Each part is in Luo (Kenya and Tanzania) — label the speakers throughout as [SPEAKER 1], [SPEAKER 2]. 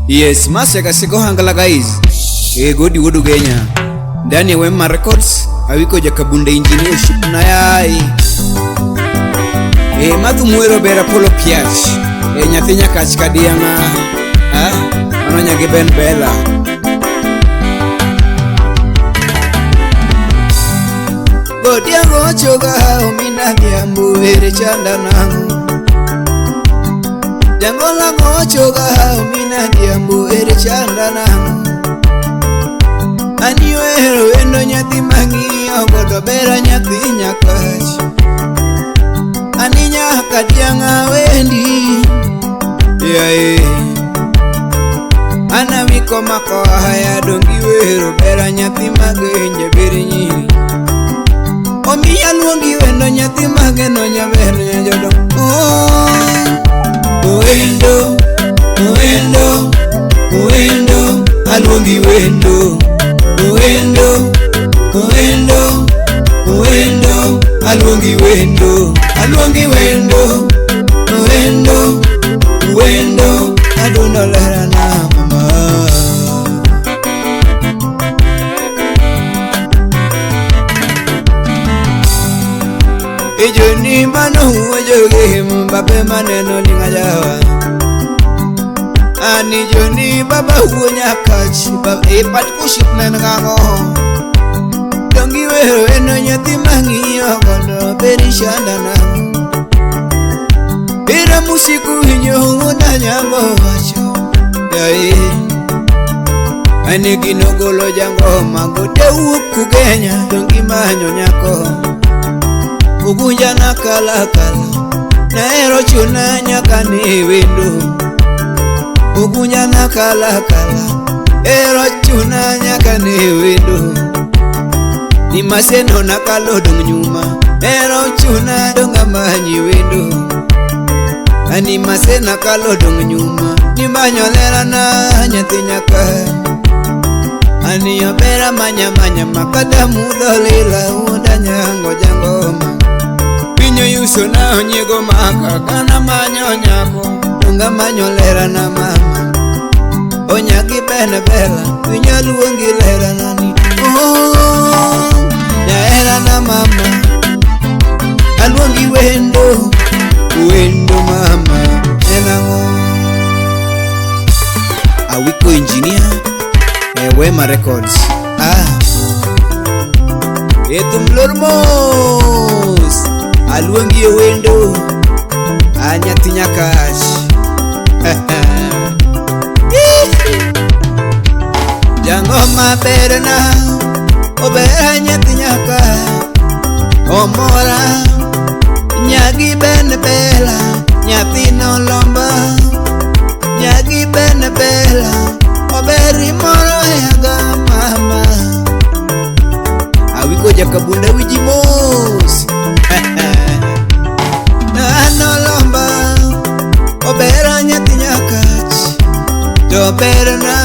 [SPEAKER 1] Yes, maseka siko hangala guys. Godi wodu Kenya. Ndani ya Wema Records, awiko jakabunde engineership na yai. Matu mwero bera polo piach. Nyathinya kachikadianga. Anonya giben bela. Godi yango choga umina diambu ere chanda nangu. Jangola ngochoga umina diambu ere chanda nangu. Aniwero wendo nyathi mangiyo godo bera nyathi nyakachi. Aninya kadianga wendi Ana wiko mako haya dongi wero bera nyathi magenje beri nyiri. Omiya luongi wendo nyathi mageno nyaber nyajodong. Wendo, wendo, wendo, aluongi wendo. Wendo, wendo, wendo, aluongi wendo. Aluongi wendo, wendo, wendo, aduna lera na mama. Ijoni mano ujoge mbabe maneno lingajawa. Ani joni baba huonya kachi baba pat kuship nangango. Dongi wero eno nyathi mangiyo godo beri shanda nangu. Bira musiku hinyo unanyango wacho. Ani ginogolo jango magode uku Kenya. Dongi manyo nyako ugunja na kala kala. Na ero chuna nyaka ni wendo. Ugunya na kala kala. Ero chuna nyaka ni wendo. Ni maseno na kalo dong nyuma. Ero chuna donga manyi wendo. Ani masena kalo dong nyuma. Ni manyolera na nyathi nyaka. Ani yobera manya manya makada mudolila undanyango jangoma. Pinyo yuso na onyego maka kana manyo nyako. Donga manyolera na mama. Onyagi bene bela. Pinyo luongi lera nani. Nyaera na mama. Aluongi wendo. Wendo mama. Enango. Awiko engineer Wema Records. Etumlormos. Aluongi wendo. Nyathi nyakachi. Jangoma berna. Obera nyathi nyaka. Omora nyagi bene bela. Nyathi no lomba. Nyagi bene bela. Oberi moro yaga mama. Awiko jakabunda wijimos. Nano lomba. Obera nyathi nyakachi. To berna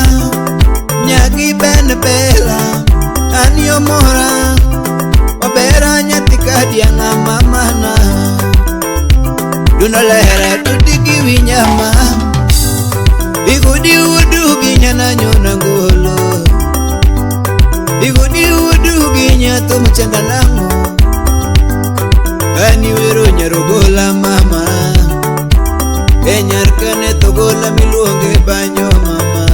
[SPEAKER 1] nyagi bene bela. Ani omora obera nyathi kadianga mama na. Duno lera tudigi winyama. Igudi udu ginyana nyona ngolo. Igudi udu ginyato mchanga nangu. Ani wero nyarogola mama. Enyarkane togola miluonge banyo mama.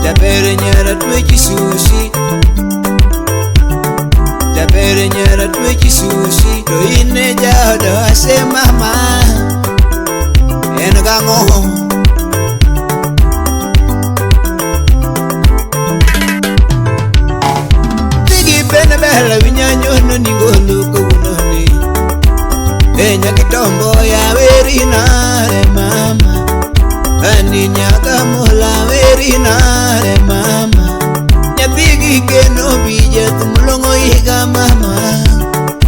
[SPEAKER 1] Jabere nyara twechi sushi. Jabere nyara twechi sushi. To ine jado ase mama. Engango. Tigi bene bela winyanyono ningolo kowunoni. Enya kitombo ya werinare mama. Ani nyaga mola werinare mama. Nyathigi keno bija tumulongo iga mama.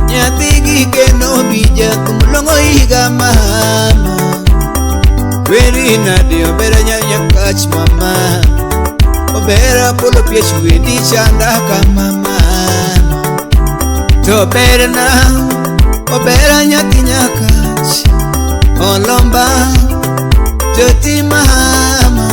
[SPEAKER 1] Nyathigi keno bija tumulongo iga mama. Werinade obera nyakach mama. Obera polo piech wendi chanda ka mama. To berna obera nyathi nyakach. Olomba joti mama.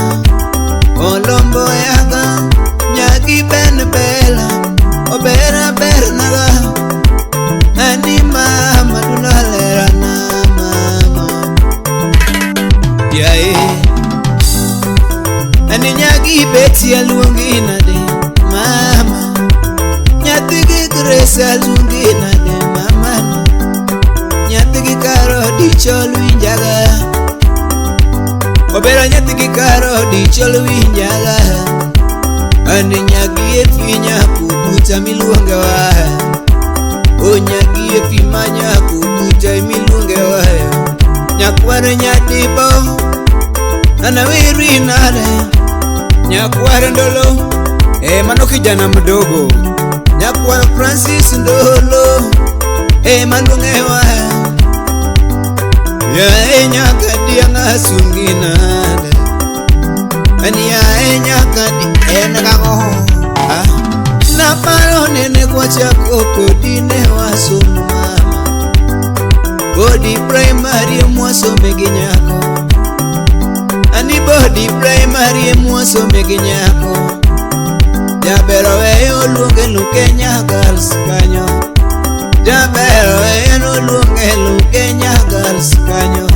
[SPEAKER 1] Ani nyagi beti aluongi nade mama, nyathi gi Grace aluongi nade mama, nyathi gi Karo dichol winjaga, obera nyathi gi Karo dichol winjaga. Ani nyagi e pinya kubuta miluonge waya, o nyagi e pimanya kubuta miluonge waya. Nyakware nyadibo ana wiri nade, nyakware ndolo mano kijana mdogo, nyakware Francis Ndolo maluonge waya. Ya nyaka dianga sungi nade, ani ya nyaka di enagago na paro nene kwa chako kodine wasomo mama, body primary mwasome ginyako, ani body primary mwasome ginyako. Jabero weyo luonge Lukenya Girls kanyo, jabero weyo luonge Lukenya Girls kanyo.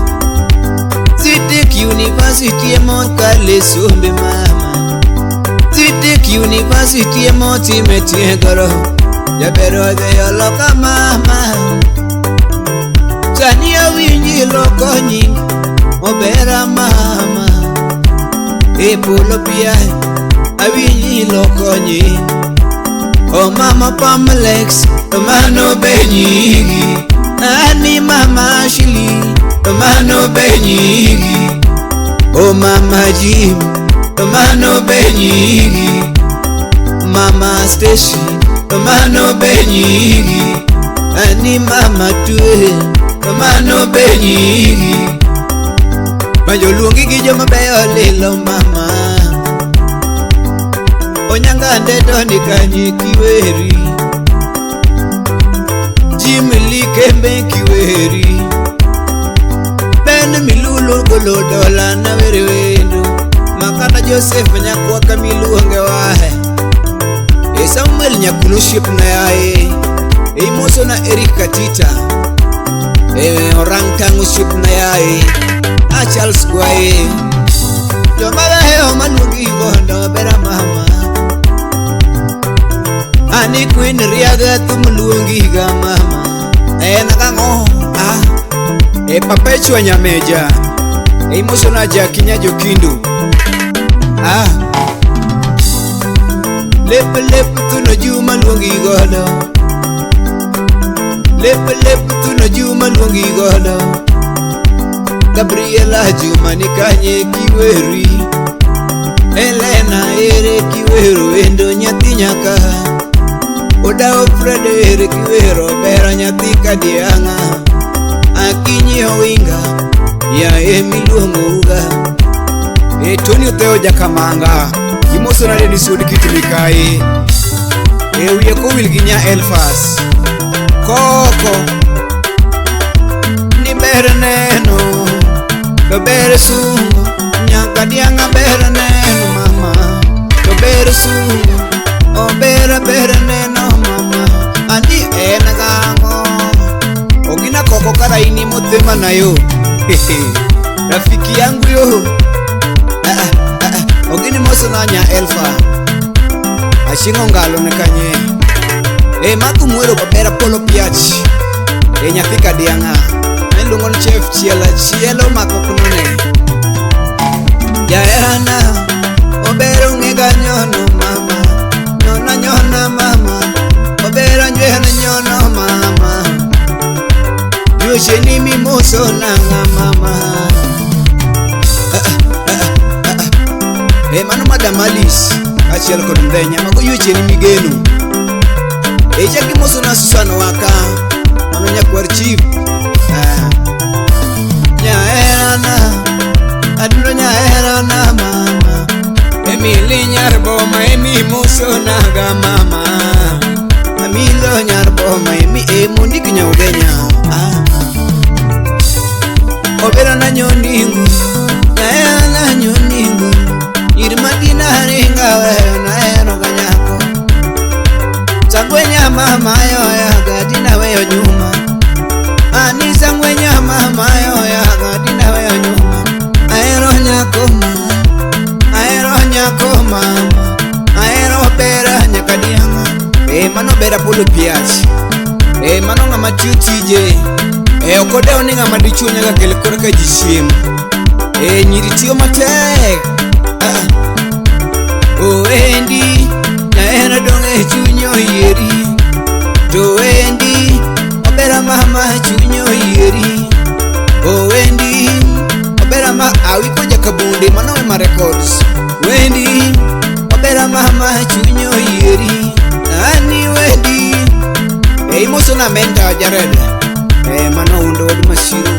[SPEAKER 1] Zidik University emot kale sombe mama, Zidik University emot imetie goro. Jabero weyo loka mama, Tania winji loko nying obera mama, polo pia awinji loko nying. O mama Pamelex mano benyigi, ani mama Ashley mano benyigi, o mama Jim mano benyigi, mama Stacy mano benyigi, ani mama Tue mano benyigi. Banjo luongi gi joma beyo lilo mama, onyanga ndedo ni kanyi kiweri, Jimmy Kembe kiweri, Ben Milulu golo dola na weri wendo, Makana Joseph nyakwa kamiluonge wahe, Samuel Nyakuluship na yae, Moso na Erika Tita, Orang Tangu ship na yae, Charles Gwaye. Jomala heo maluongi gondo bera mama, ani Queen Riaga tumuluongi ga mama. Nakango Perpetua Nyameja, Moso na Jakinya Jokindu, Lepe lepe tuno juma luongi godo, lepe lepe tuno juma luongi godo. Gabriela Juma ni kanye kiweri, Elena ere kiwero endo nyathi nyaka, Odao Fred kiwero bera nyathi kadianga, Akinyi Owinga ya miluongo uga. Tony Otheo Jakamanga Moso na Lady Sudi Kitimikai, wiye kowil ginya Elfas Koko ni bere neno do bere sungo, nyaka dianga bere neno mama, do bere sungo o bere neno mama. Andi nagango ogina Koko kara ini motema nayo rafiki yangu yo ogini Moso na nya Elfa ashingo ngalo ne kanye matu mwero babera polo piachi nyathi kadianga luongo ni Chef Chielo makokunone. Jaerana obero ngega nyono mama, nona nyona mama, obero njwehana nyono mama, yusheni mimoso nanga mama. Mano Madam Alice achiel kod mdhenya mago yusheni migeno. Jaki Moso na Susan waka mano nyakwar chief. Nyaerana aduro nyaerana mama, Emily Nyarboma emi Moso naga mama, Amilo Nyarboma emi mundi kinyawdenya. Obera na nyoningu, nyaerana nyoningu, irmadina ringa wewe naero ganyako, Sangwenya mama yo ya gadina weyo nyuma, ani sangwenya mama yo ya gadina weyo nyuma. Aero nyako ma, aero Rawera Polo Piach. Mano ng'ama tiyo tije. Okodeo ni ng'ama dichuo nyaka kel korka ji chiemo. Nyiri tiyo matek. Wendi naena donge chunyo yieri. To wendi obera mama chunyo yieri. Wendi obera ma awiko jakabunde mano ema records. Wendi obera mama chunyo yieri. Nani wendi moso na menta Jared. Mano undo od masiro.